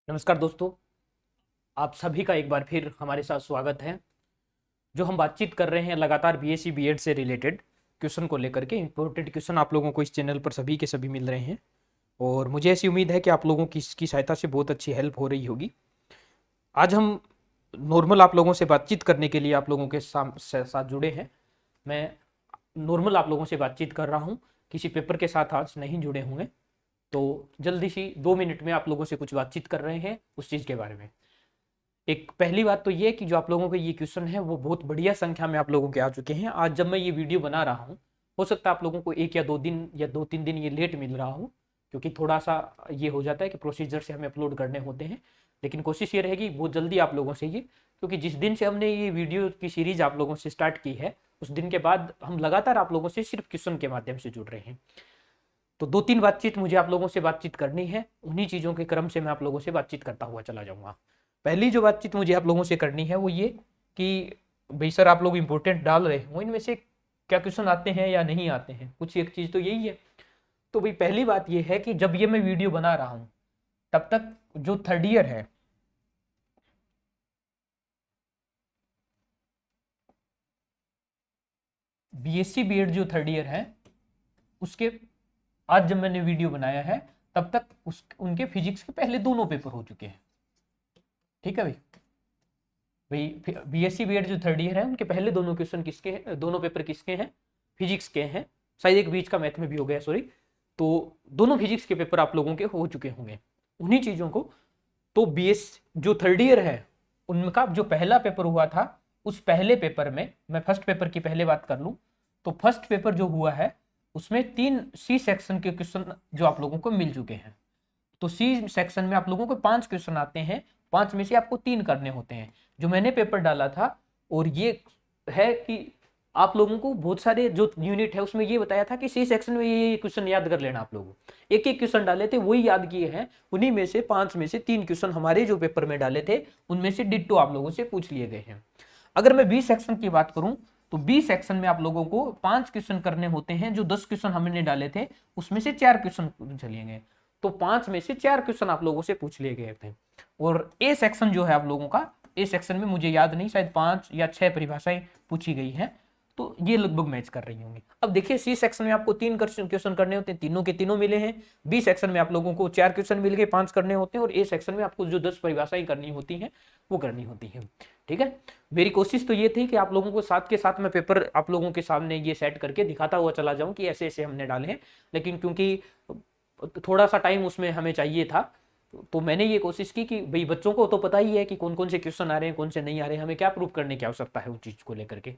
नमस्कार दोस्तों, आप सभी का एक बार फिर हमारे साथ स्वागत है। जो हम बातचीत कर रहे हैं लगातार बीएससी बीएड से रिलेटेड क्वेश्चन को लेकर के इंपॉर्टेंट क्वेश्चन आप लोगों को इस चैनल पर सभी के सभी मिल रहे हैं और मुझे ऐसी उम्मीद है कि आप लोगों की इसकी सहायता से बहुत अच्छी हेल्प हो रही होगी। आज हम नॉर्मल आप लोगों से बातचीत करने के लिए आप लोगों के साथ जुड़े हैं। मैं नॉर्मल आप लोगों से बातचीत कर रहा हूँ, किसी पेपर के साथ आज नहीं जुड़े होंगे। तो जल्दी सी 2 मिनट में आप लोगों से कुछ बातचीत कर रहे हैं उस चीज़ के बारे में। एक पहली बात तो ये कि जो आप लोगों के ये क्वेश्चन है वो बहुत बढ़िया संख्या में आप लोगों के आ चुके हैं। आज जब मैं ये वीडियो बना रहा हूँ, हो सकता है आप लोगों को 1 या 2 दिन या 2-3 दिन ये लेट मिल रहा हो, क्योंकि थोड़ा सा ये हो जाता है कि प्रोसीजर से हमें अपलोड करने होते हैं। लेकिन कोशिश ये रहेगी बहुत जल्दी आप लोगों से ये, क्योंकि जिस दिन से हमने ये वीडियो की सीरीज आप लोगों से स्टार्ट की है उस दिन के बाद हम लगातार आप लोगों से सिर्फ क्वेश्चन के माध्यम से जुड़ रहे हैं। तो 2-3 बातचीत मुझे आप लोगों से बातचीत करनी है, उन्हीं चीज़ों के क्रम से मैं आप लोगों से बातचीत करता हुआ चला जाऊंगा। पहली जो बातचीत मुझे आप लोगों से करनी है वो ये कि भाई सर, आप लोग इंपॉर्टेंट डाल रहे हो, इनमें से क्या क्वेश्चन आते हैं या नहीं आते हैं, कुछ एक चीज़ तो यही है। तो भाई पहली बात ये है कि जब ये मैं वीडियो बना रहा हूँ तब तक जो थर्ड ईयर है, बीएससी बीएड जो थर्ड ईयर है, उसके आज जब मैंने वीडियो बनाया है तब तक उनके फिजिक्स के पहले दोनों पेपर हो चुके हैं। ठीक है भाई, बीएससी बीएड जो थर्ड ईयर है उनके पहले दोनों क्वेश्चन किसके हैं, दोनों पेपर किसके हैं, फिजिक्स के हैं। शायद एक बीच का मैथ में भी हो गया, सॉरी। तो दोनों फिजिक्स के पेपर आप लोगों के हो चुके होंगे, उन्हीं चीज़ों को। तो बीएस जो थर्ड ईयर है उनका जो पहला पेपर हुआ था, उस पहले पेपर में मैं फर्स्ट पेपर की पहले बात कर लूँ तो फर्स्ट पेपर जो हुआ है उसमें 3 सी सेक्शन के क्वेश्चन जो आप लोगों को मिल चुके हैं। तो सी सेक्शन में आप लोगों को 5 क्वेश्चन आते हैं, 5 में से आपको 3 करने होते हैं। जो मैंने पेपर डाला था, और ये है कि आप लोगों को बहुत सारे जो यूनिट है उसमें ये बताया था कि सी सेक्शन में ये क्वेश्चन याद कर लेना। आप लोगों एक एक क्वेश्चन डाले थे, वही याद किए हैं। उन्हीं में से 5 में से 3 क्वेश्चन हमारे जो पेपर में डाले थे उनमें से डिट्टो आप लोगों से पूछ लिए गए हैं। अगर मैं बी सेक्शन की बात करूं तो बी सेक्शन में आप लोगों को 5 क्वेश्चन करने होते हैं। जो 10 क्वेश्चन हमने डाले थे उसमें से 4 क्वेश्चन चलिए गए, तो 5 में से 4 क्वेश्चन आप लोगों से पूछ लिए गए थे। और ए सेक्शन जो है आप लोगों का, ए सेक्शन में मुझे याद नहीं, शायद 5 या 6 परिभाषाएं पूछी गई हैं, तो ये लगभग मैच कर रही होंगी। अब देखिए, सी सेक्शन में आपको 3 क्वेश्चन करने होते हैं, तीनों के तीनों मिले हैं। बी सेक्शन में आप लोगों को 4 क्वेश्चन मिल गए, 5 करने होते हैं। और ए सेक्शन में आपको जो 10 परिभाषाएं करनी होती हैं वो करनी होती है। ठीक है, मेरी कोशिश तो ये थी कि आप लोगों को साथ के साथ मैं पेपर आप लोगों के सामने ये सेट करके दिखाता हुआ चला जाऊं कि ऐसे ऐसे हमने डाले हैं। लेकिन क्योंकि थोड़ा सा टाइम उसमें हमें चाहिए था, तो मैंने ये कोशिश की कि भाई बच्चों को तो पता ही है कि कौन कौन से क्वेश्चन आ रहे हैं, कौन से नहीं आ रहे हैं, हमें क्या प्रूव करने की आवश्यकता है उन चीज को लेकर के।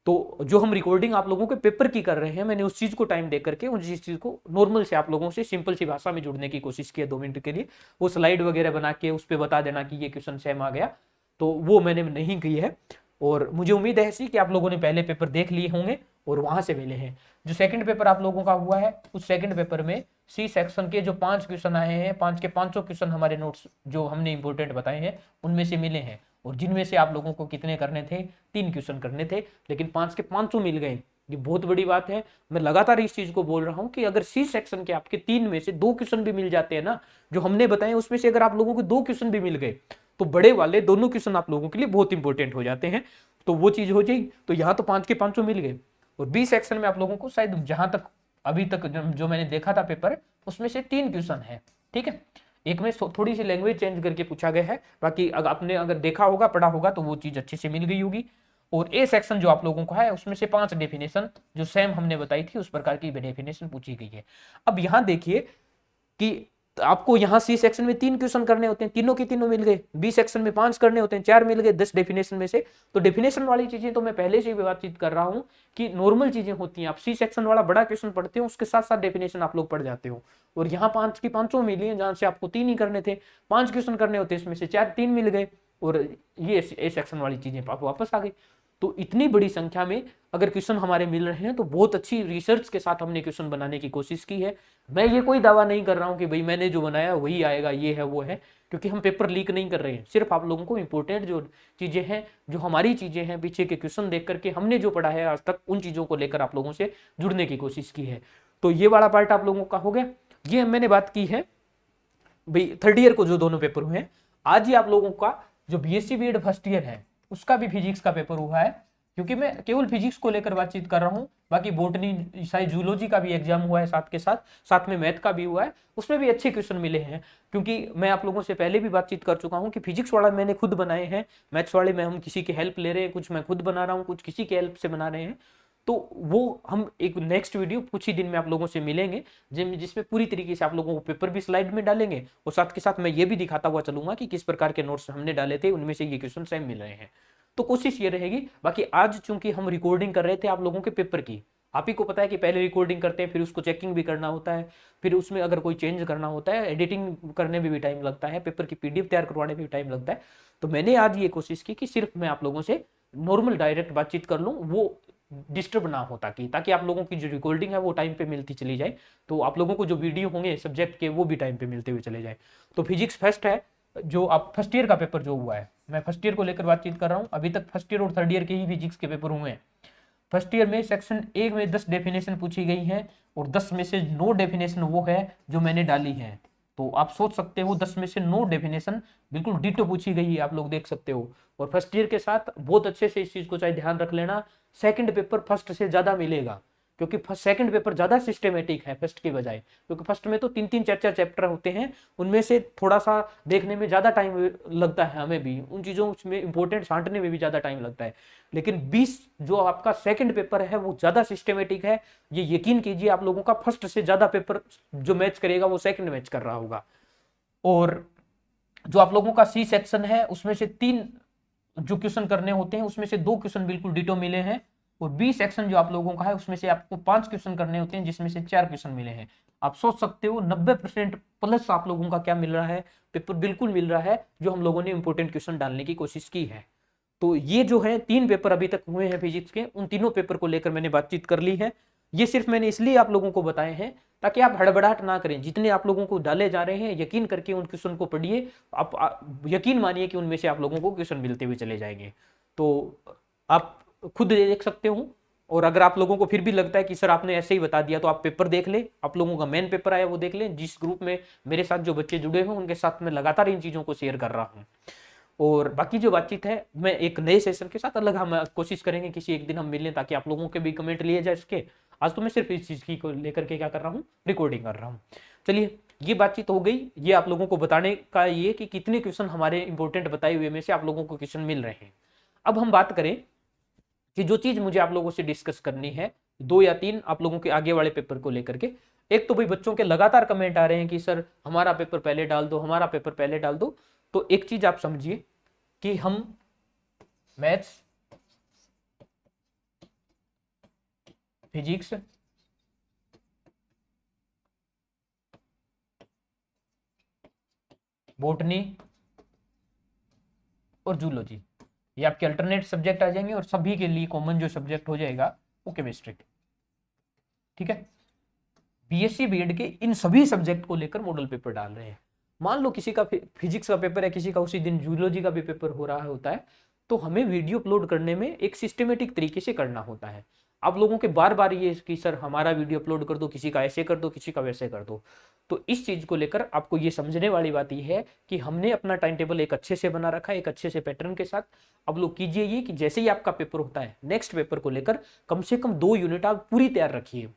तो जो हम रिकॉर्डिंग आप लोगों के पेपर की कर रहे हैं, मैंने उस चीज को टाइम दे करके उस चीज को नॉर्मल से आप लोगों से सिंपल सी भाषा में जुड़ने की कोशिश की है 2 मिनट के लिए। वो स्लाइड वगैरह बना के उस पर बता देना कि ये क्वेश्चन सेम आ गया, तो वो मैंने नहीं की है। और मुझे उम्मीद है ऐसी कि आप लोगों ने पहले पेपर देख लिए होंगे और वहां से मिले हैं। जो सेकंड पेपर आप लोगों का हुआ है, उस सेकंड पेपर में सी सेक्शन के जो 5 क्वेश्चन आए हैं, 5 के 500 क्वेश्चन हमारे नोट्स जो हमने इंपोर्टेंट बताए हैं उनमें से मिले हैं। और जिनमें से आप लोगों को कितने करने थे, 3 क्वेश्चन करने थे, लेकिन 5 के 500 मिल गए। ये बहुत बड़ी बात है। मैं लगातार इस चीज को बोल रहा हूं कि अगर सी सेक्शन के आपके 3 में से 2 क्वेश्चन भी मिल जाते हैं ना, जो हमने बताए उसमें से अगर आप लोगों को 2 क्वेश्चन भी मिल गए, तो बड़े वाले दोनों क्वेश्चन आप लोगों के लिए बहुत इंपॉर्टेंट हो जाते हैं। तो वो चीज हो जाएगी। तो यहाँ तो 5 के 500 मिल गए। और बी सेक्शन में आप लोगों को शायद जहां तक अभी तक जो मैंने देखा था पेपर, उसमें से 3 क्वेश्चन है। ठीक है, एक में थोड़ी सी लैंग्वेज चेंज करके पूछा गया है, बाकी अगर आपने देखा होगा, पढ़ा होगा, तो वो चीज अच्छे से मिल गई होगी। और ए सेक्शन जो आप लोगों को है उसमें से 5 डेफिनेशन जो सेम हमने बताई थी उस प्रकार की डेफिनेशन पूछी गई है। अब यहां देखिए कि आपको यहाँ सी सेक्शन में 3 क्वेश्चन करने होते हैं, तीनों के तीनों मिल गए। बी सेक्शन में 5 करने होते हैं, 4 मिल गए 10 डेफिनेशन में से। तो डेफिनेशन वाली चीजें तो मैं पहले से ही बातचीत कर रहा हूँ कि नॉर्मल चीजें होती हैं। आप सी सेक्शन वाला बड़ा क्वेश्चन पढ़ते हो, उसके साथ साथ डेफिनेशन आप लोग पढ़ जाते हो। और यहाँ 5 की 500 मिली है, जहां से आपको 3 ही करने थे। 5 क्वेश्चन करने होते इसमें से 3 मिल गए, और ये ए सेक्शन वाली चीजें वापस आ गई। तो इतनी बड़ी संख्या में अगर क्वेश्चन हमारे मिल रहे हैं तो बहुत अच्छी रिसर्च के साथ हमने क्वेश्चन बनाने की कोशिश की है। मैं ये कोई दावा नहीं कर रहा हूं कि भाई मैंने जो बनाया वही आएगा, ये है वो है, क्योंकि हम पेपर लीक नहीं कर रहे हैं। सिर्फ आप लोगों को इंपॉर्टेंट जो चीजें हैं, जो हमारी चीजें हैं, पीछे के क्वेश्चन देख करके हमने जो पढ़ा है आज तक, उन चीजों को लेकर आप लोगों से जुड़ने की कोशिश की है। तो ये वाला पार्ट आप लोगों का हो गया। ये मैंने बात की है भाई थर्ड ईयर को जो दोनों पेपर हुए हैं, आज ही आप लोगों का जो बीएससी बीएड फर्स्ट ईयर है उसका भी फिजिक्स का पेपर हुआ है, क्योंकि मैं केवल फिजिक्स को लेकर बातचीत कर रहा हूँ। बाकी बोटनी साइंस जूलॉजी का भी एग्जाम हुआ है साथ के साथ, साथ में मैथ का भी हुआ है, उसमें भी अच्छे क्वेश्चन मिले हैं। क्योंकि मैं आप लोगों से पहले भी बातचीत कर चुका हूँ कि फिजिक्स वाला मैंने खुद बनाए हैं, मैथ्स वाले में हम किसी की हेल्प ले रहे हैं, कुछ मैं खुद बना रहा हूँ, कुछ किसी की हेल्प से बना रहे हैं। तो वो हम एक नेक्स्ट वीडियो कुछ ही दिन में आप लोगों से मिलेंगे, जिसमें पूरी तरीके से आप लोगों को पेपर भी स्लाइड में डालेंगे, और साथ के साथ मैं ये भी दिखाता हुआ चलूंगा कि किस प्रकार के नोट्स हमने डाले थे, उनमें से ये क्वेश्चन सेम मिल रहे हैं। तो कोशिश ये रहेगी। बाकी आज चूंकि हम रिकॉर्डिंग कर रहे थे आप लोगों के पेपर की, आप ही को पता है कि पहले रिकॉर्डिंग करते हैं, फिर उसको चेकिंग भी करना होता है, फिर उसमें अगर कोई चेंज करना होता है, एडिटिंग करने में भी टाइम लगता है, पेपर की पीडीएफ तैयार करवाने में भी टाइम लगता है। तो मैंने आज ये कोशिश की कि सिर्फ मैं आप लोगों से नॉर्मल डायरेक्ट बातचीत कर लूँ, वो डिस्टर्ब ना हो, ताकि आप लोगों की जो रिकॉर्डिंग है वो टाइम पे मिलती चली जाए, तो आप लोगों को जो वीडियो होंगे सब्जेक्ट के वो भी टाइम पे मिलते हुए चले जाए। तो फिजिक्स फर्स्ट है, जो आप फर्स्ट ईयर का पेपर जो हुआ है, मैं फर्स्ट ईयर को लेकर बातचीत कर रहा हूँ। अभी तक फर्स्ट ईयर और थर्ड ईयर के ही फिजिक्स के पेपर हुए हैं। फर्स्ट ईयर में सेक्शन 1 में 10 डेफिनेशन पूछी गई है, और 10 में से 9 डेफिनेशन वो है जो मैंने डाली है। तो आप सोच सकते हो 10 में से 9 डेफिनेशन बिल्कुल डिटो पूछी गई है, आप लोग देख सकते हो। और फर्स्ट ईयर के साथ बहुत अच्छे से इस चीज को चाहे ध्यान रख लेना, सेकंड पेपर फर्स्ट से ज्यादा मिलेगा, क्योंकि सेकंड पेपर ज्यादा सिस्टमेटिक है फर्स्ट के बजाय। क्योंकि फर्स्ट में तो 3-3 4-4 चैप्टर होते हैं, उनमें से थोड़ा सा देखने में ज्यादा टाइम लगता है, हमें भी उन चीजों में इंपॉर्टेंट छांटने में भी ज्यादा टाइम लगता है। लेकिन 20 जो आपका सेकंड पेपर है वो ज्यादा सिस्टमेटिक है, ये यकीन कीजिए। आप लोगों का फर्स्ट से ज्यादा पेपर जो मैच करेगा वो सेकंड मैच कर रहा होगा। और जो आप लोगों का सी सेक्शन है उसमें से 3 जो क्वेश्चन करने होते हैं उसमें से 2 क्वेश्चन बिल्कुल डिटो मिले हैं, और बी सेक्शन जो आप लोगों का है उसमें से आपको 5 क्वेश्चन करने होते हैं, जिसमें से 4 क्वेश्चन मिले हैं। आप सोच सकते हो 90% प्लस आप लोगों का क्या मिल रहा है, पेपर बिल्कुल मिल रहा है, जो हम लोगों ने इंपोर्टेंट क्वेश्चन डालने की कोशिश की है। तो ये जो है 3 पेपर अभी तक हुए हैं फिजिक्स के, उन तीनों पेपर को लेकर मैंने बातचीत कर ली है। ये सिर्फ मैंने इसलिए आप लोगों को बताए हैं ताकि आप हड़बड़ाहट ना करें। जितने आप लोगों को डाले जा रहे हैं यकीन करके उन क्वेश्चन को पढ़िए, आप यकीन मानिए कि उनमें से आप लोगों को क्वेश्चन मिलते हुए चले जाएंगे। तो आप खुद देख सकते हो। और अगर आप लोगों को फिर भी लगता है कि सर आपने ऐसे ही बता दिया, तो आप पेपर देख ले, आप लोगों का मेन पेपर आया वो देख ले। जिस ग्रुप में मेरे साथ जो बच्चे जुड़े हैं उनके साथ मैं लगातार इन चीजों को शेयर कर रहा हूँ। और बाकी जो बातचीत है मैं एक नए सेशन के साथ अलग हम कोशिश करेंगे किसी एक दिन हम मिलें, ताकि आप लोगों के भी कमेंट लिए जाए इसके। आज तो मैं सिर्फ इस चीज की को लेकर के क्या कर रहा हूँ, रिकॉर्डिंग कर रहा हूँ। चलिए ये बातचीत हो गई, ये आप लोगों को बताने का ये कि कितने क्वेश्चन हमारे इंपॉर्टेंट बताए हुए में से आप लोगों को क्वेश्चन मिल रहे हैं। अब हम बात करें कि जो चीज मुझे आप लोगों से डिस्कस करनी है, 2 या 3 आप लोगों के आगे वाले पेपर को लेकर के। एक तो भाई बच्चों के लगातार कमेंट आ रहे हैं कि सर हमारा पेपर पहले डाल दो, हमारा पेपर पहले डाल दो। तो एक चीज आप समझिए कि हम मैथ्स, फिजिक्स, बॉटनी और जूलॉजी, ये आपके अल्टरनेट सब्जेक्ट आ जाएंगे, और सभी के लिए कॉमन जो सब्जेक्ट हो जाएगा वो केमिस्ट्री। ठीक है, बीएससी बीएड के इन सभी सब्जेक्ट को लेकर मॉडल पेपर डाल रहे हैं। मान लो किसी का फिजिक्स का पेपर है, किसी का उसी दिन जूलॉजी का भी पेपर हो रहा होता है, तो हमें वीडियो अपलोड करने में एक सिस्टमेटिक तरीके से करना होता है। आप लोगों के बार बार ये कि सर हमारा वीडियो अपलोड कर दो, किसी का ऐसे कर दो, किसी का वैसे कर दो। तो इस चीज को लेकर आपको ये समझने वाली बात यह है कि हमने अपना टाइम टेबल एक अच्छे से बना रखा है, एक अच्छे से पैटर्न के साथ। अब लोग कीजिए ये कि जैसे ही आपका पेपर होता है, नेक्स्ट पेपर को लेकर कम से कम 2 यूनिट आप पूरी तैयार रखिए,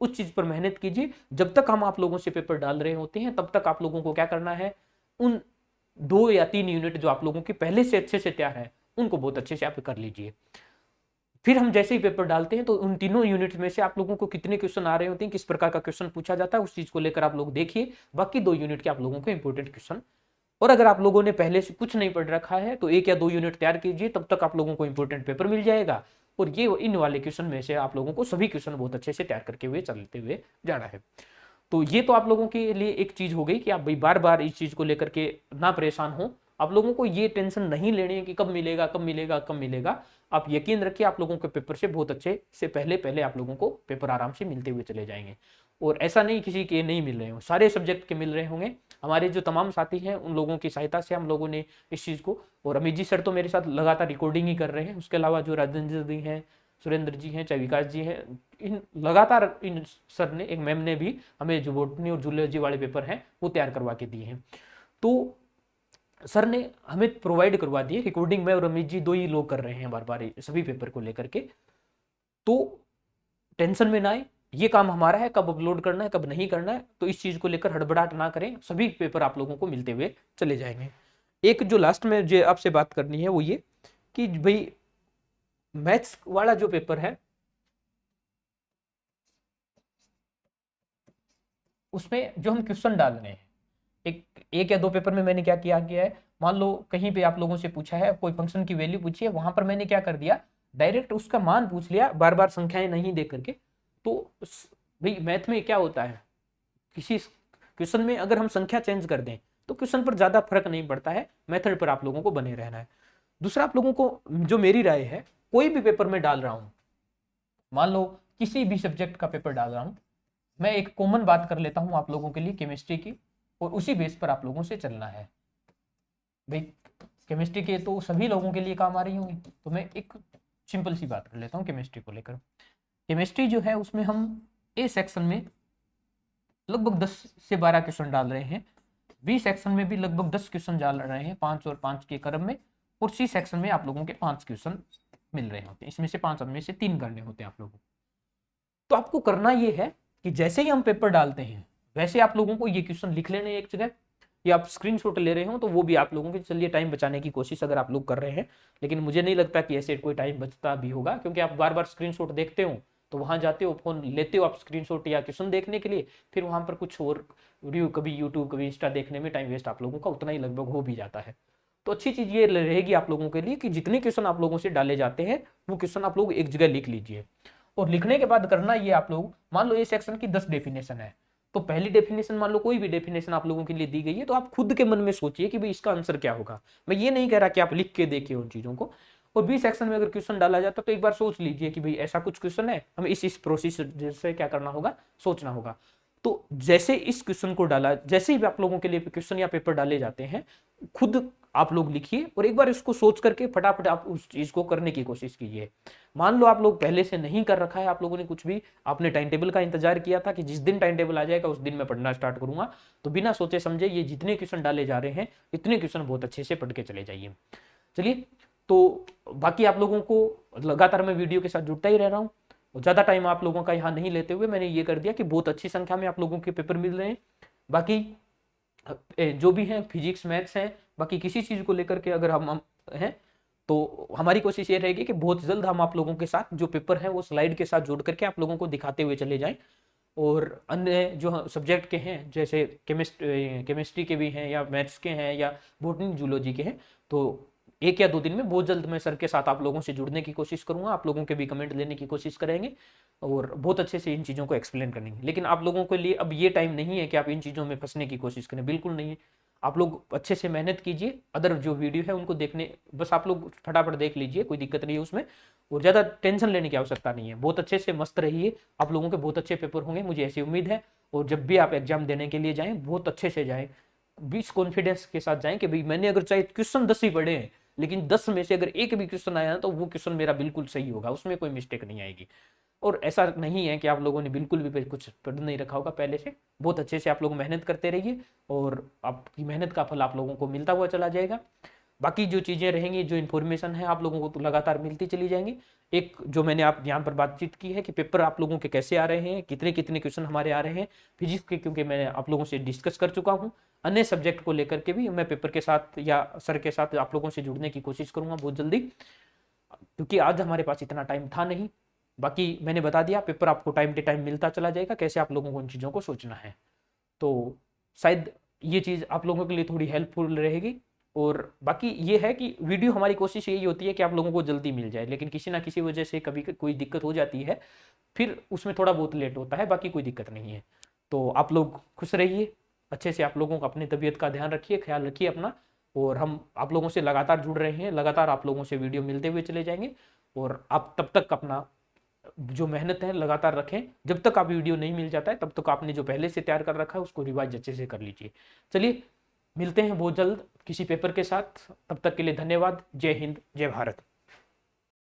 उस चीज पर मेहनत कीजिए। जब तक हम आप लोगों से पेपर डाल रहे होते हैं तब तक आप लोगों को क्या करना है, उन 2 या 3 यूनिट जो आप लोगों की पहले से अच्छे से तैयार है उनको बहुत अच्छे से आप कर लीजिए। फिर हम जैसे ही पेपर डालते हैं तो उन तीनों यूनिट में से आप लोगों को कितने क्वेश्चन आ रहे होते हैं, किस प्रकार का क्वेश्चन पूछा जाता है, उस चीज को लेकर आप लोग देखिए। बाकी 2 यूनिट के आप लोगों को इंपॉर्टेंट क्वेश्चन, और अगर आप लोगों ने पहले से कुछ नहीं पढ़ रखा है तो 1 या 2 यूनिट तैयार कीजिए, तब तक आप लोगों को इंपॉर्टेंट पेपर मिल जाएगा। और ये इन वाले क्वेश्चन में से आप लोगों को सभी क्वेश्चन बहुत अच्छे से तैयार करके हुए चलते हुए जाना है। तो ये तो आप लोगों के लिए एक चीज हो गई कि आप भाई बार बार इस चीज को लेकर के ना परेशान हो। आप लोगों को ये टेंशन नहीं लेनी है कि कब मिलेगा कब मिलेगा कब मिलेगा। आप यकीन रखिए आप लोगों के पेपर से बहुत अच्छे से पहले आप लोगों को पेपर आराम से मिलते हुए चले जाएंगे। और ऐसा नहीं किसी के नहीं मिल रहे हो, सारे सब्जेक्ट के मिल रहे होंगे। हमारे जो तमाम साथी हैं उन लोगों की सहायता से हम लोगों ने इस चीज़ को, और अमित जी सर तो मेरे साथ लगातार रिकॉर्डिंग ही कर रहे हैं, उसके अलावा जो राजेंद्र जी हैं, सुरेंद्र जी हैं, चाहे विकास जी हैं, इन लगातार इन सर ने, एक मैम ने भी हमें जो बॉटनी और जूलॉजी वाले पेपर हैं वो तैयार करवा के दिए हैं। तो सर ने हमें प्रोवाइड करवा दिए, रिकॉर्डिंग में और रमेश जी दो ही लोग कर रहे हैं बार बार सभी पेपर को लेकर के। तो टेंशन में ना आए, ये काम हमारा है, कब अपलोड करना है कब नहीं करना है, तो इस चीज को लेकर हड़बड़ाहट ना करें, सभी पेपर आप लोगों को मिलते हुए चले जाएंगे। एक जो लास्ट में जो आपसे बात करनी है वो ये कि भाई मैथ्स वाला जो पेपर है उसमें जो हम क्वेश्चन डाल रहे हैं, एक या दो पेपर में मैंने क्या किया गया है, मान लो कहीं पे आप लोगों से पूछा है, कोई फंक्शन की वैल्यू पूछी है, वहां पर मैंने क्या कर दिया, डायरेक्ट उसका मान पूछ लिया, बार बार संख्याएं नहीं दे करके। तो भाई मैथ में क्या होता है, किसी क्वेश्चन में अगर हम संख्या चेंज कर दें तो क्वेश्चन पर ज्यादा फर्क नहीं पड़ता है, मेथड पर आप लोगों को बने रहना है। दूसरा, आप लोगों को जो मेरी राय है, कोई भी पेपर में डाल रहा हूं, मान लो किसी भी सब्जेक्ट का पेपर डाल रहा हूं, मैं एक कॉमन बात कर लेता हूं आप लोगों के लिए केमिस्ट्री की, और उसी बेस पर आप लोगों से चलना है। भाई केमिस्ट्री के तो सभी लोगों के लिए काम आ रही होंगी, तो मैं एक सिंपल सी बात कर लेता हूँ केमिस्ट्री को लेकर। केमिस्ट्री जो है उसमें हम ए सेक्शन में लगभग 10 से 12 क्वेश्चन डाल रहे हैं, बी सेक्शन में भी लगभग 10 क्वेश्चन डाल रहे हैं, 5 और 5 के क्रम में, और सी सेक्शन में आप लोगों के 5 क्वेश्चन मिल रहे होते हैं, इसमें से 5 में से 3 करने होते हैं आप लोगों को। तो आपको करना ये है कि जैसे ही हम पेपर डालते हैं वैसे आप लोगों को ये क्वेश्चन लिख लेने एक जगह, या आप स्क्रीनशॉट ले रहे हो तो वो भी आप लोगों के, चलिए टाइम बचाने की कोशिश अगर आप लोग कर रहे हैं, लेकिन मुझे नहीं लगता कि ऐसे कोई टाइम बचता भी होगा, क्योंकि आप बार बार स्क्रीनशॉट देखते हो, तो वहां जाते हो, फोन लेते हो आप स्क्रीनशॉट या क्वेश्चन देखने के लिए, फिर वहां पर कुछ और वीडियो, कभी यूट्यूब कभी इंस्टा देखने में टाइम वेस्ट आप लोगों का उतना ही लगभग हो भी जाता है। तो अच्छी चीज ये रहेगी आप लोगों के लिए कि जितने क्वेश्चन आप लोगों से डाले जाते हैं वो क्वेश्चन आप लोग एक जगह लिख लीजिए, और लिखने के बाद करना ये, आप लोग मान लो ये सेक्शन की 10 डेफिनेशन है, तो पहली डेफिनेशन, मान लो कोई भी डेफिनेशन आप लोगों के लिए दी गई है, तो आप खुद के मन में सोचिए कि भाई इसका आंसर क्या होगा। मैं ये नहीं कह रहा कि आप लिख के देखिए उन चीजों को। और बी सेक्शन में अगर क्वेश्चन डाला जाता तो एक बार सोच लीजिए कि भाई ऐसा कुछ क्वेश्चन है, हमें इस प्रोसीजर से क्या करना होगा, सोचना होगा। तो जैसे इस क्वेश्चन को डाला, जैसे ही आप लोगों के लिए क्वेश्चन या पेपर डाले जाते हैं, खुद आप लोग लिखिए और एक बार इसको सोच करके फटाफट आप उस चीज को करने की कोशिश कीजिए। मान लो आप लोग पहले से नहीं कर रखा है, आप लोगों ने कुछ भी, आपने टाइम टेबल का इंतजार किया था कि जिस दिन टाइम टेबल आ जाएगा उस दिन मैं पढ़ना स्टार्ट करूंगा, तो बिना सोचे समझे ये जितने क्वेश्चन डाले जा रहे हैं इतने क्वेश्चन बहुत अच्छे से पढ़ के चले जाइए। चलिए, तो बाकी आप लोगों को लगातार मैं वीडियो के साथ जुड़ता ही रह रहा हूँ, ज्यादा टाइम आप लोगों का यहाँ नहीं लेते हुए मैंने ये कर दिया कि बहुत अच्छी संख्या में आप लोगों के पेपर मिल रहे हैं। बाकी जो भी हैं फिजिक्स मैथ्स हैं, बाकी किसी चीज को लेकर के अगर हम हैं तो हमारी कोशिश ये रहेगी कि बहुत जल्द हम आप लोगों के साथ जो पेपर है वो स्लाइड के साथ जोड़ करके आप लोगों को दिखाते हुए चले जाएं। और अन्य जो सब्जेक्ट के हैं, जैसे केमिस्ट्री के भी हैं या मैथ्स के हैं या बॉटनी जूलॉजी के हैं, तो एक या दो दिन में बहुत जल्द मैं सर के साथ आप लोगों से जुड़ने की कोशिश करूंगा, आप लोगों के भी कमेंट लेने की कोशिश करेंगे और बहुत अच्छे से इन चीज़ों को एक्सप्लेन करेंगे। लेकिन आप लोगों के लिए अब ये टाइम नहीं है कि आप इन चीज़ों में फंसने की कोशिश करें, बिल्कुल नहीं है। आप लोग अच्छे से मेहनत कीजिए, अदर जो वीडियो है उनको देखने, बस आप लोग फटाफट देख लीजिए, कोई दिक्कत नहीं है उसमें, और ज़्यादा टेंशन लेने की आवश्यकता नहीं है। बहुत अच्छे से मस्त रहिए, आप लोगों के बहुत अच्छे पेपर होंगे, मुझे ऐसी उम्मीद है। और जब भी आप एग्जाम देने के लिए जाएं बहुत अच्छे से जाएं, 20 कॉन्फिडेंस के साथ जाएं कि भाई मैंने अगर चाहे क्वेश्चन 10 ही पढ़े हैं, लेकिन 10 में से अगर एक भी क्वेश्चन आया ना तो वो क्वेश्चन मेरा बिल्कुल सही होगा, उसमें कोई मिस्टेक नहीं आएगी। और ऐसा नहीं है कि आप लोगों ने बिल्कुल भी कुछ पढ़ नहीं रखा होगा पहले से, बहुत अच्छे से आप लोग मेहनत करते रहिए और आपकी मेहनत का फल आप लोगों को मिलता हुआ चला जाएगा। बाकी जो चीज़ें रहेंगी, जो इन्फॉर्मेशन है आप लोगों को तो लगातार मिलती चली जाएंगी। एक जो मैंने आप यहाँ पर बातचीत की है कि पेपर आप लोगों के कैसे आ रहे हैं, कितने कितने क्वेश्चन हमारे आ रहे हैं फिजिक्स के, क्योंकि मैं आप लोगों से डिस्कस कर चुका हूँ। अन्य सब्जेक्ट को लेकर के भी मैं पेपर के साथ या सर के साथ आप लोगों से जुड़ने की कोशिश करूंगा बहुत जल्दी, क्योंकि आज हमारे पास इतना टाइम था नहीं। बाकी मैंने बता दिया, पेपर आपको टाइम टू टाइम मिलता चला जाएगा, कैसे आप लोगों को उन चीज़ों को सोचना है। तो शायद ये चीज़ आप लोगों के लिए थोड़ी हेल्पफुल रहेगी। और बाकी ये है कि वीडियो, हमारी कोशिश यही होती है कि आप लोगों को जल्दी मिल जाए, लेकिन किसी ना किसी वजह से कभी कोई दिक्कत हो जाती है, फिर उसमें थोड़ा बहुत लेट होता है, बाकी कोई दिक्कत नहीं है। तो आप लोग खुश रहिए, अच्छे से आप लोगों को अपनी तबीयत का ध्यान रखिए, ख्याल रखिए अपना। और हम आप लोगों से लगातार जुड़ रहे हैं, लगातार आप लोगों से वीडियो मिलते हुए चले जाएंगे। और आप तब तक अपना जो मेहनत है लगातार रखें, जब तक आप वीडियो नहीं मिल जाता है तब तक आपने जो पहले से तैयार कर रखा है उसको रिवाइज अच्छे से कर लीजिए। चलिए, मिलते हैं बहुत जल्द किसी पेपर के साथ, तब तक के लिए धन्यवाद। जय हिंद, जय भारत।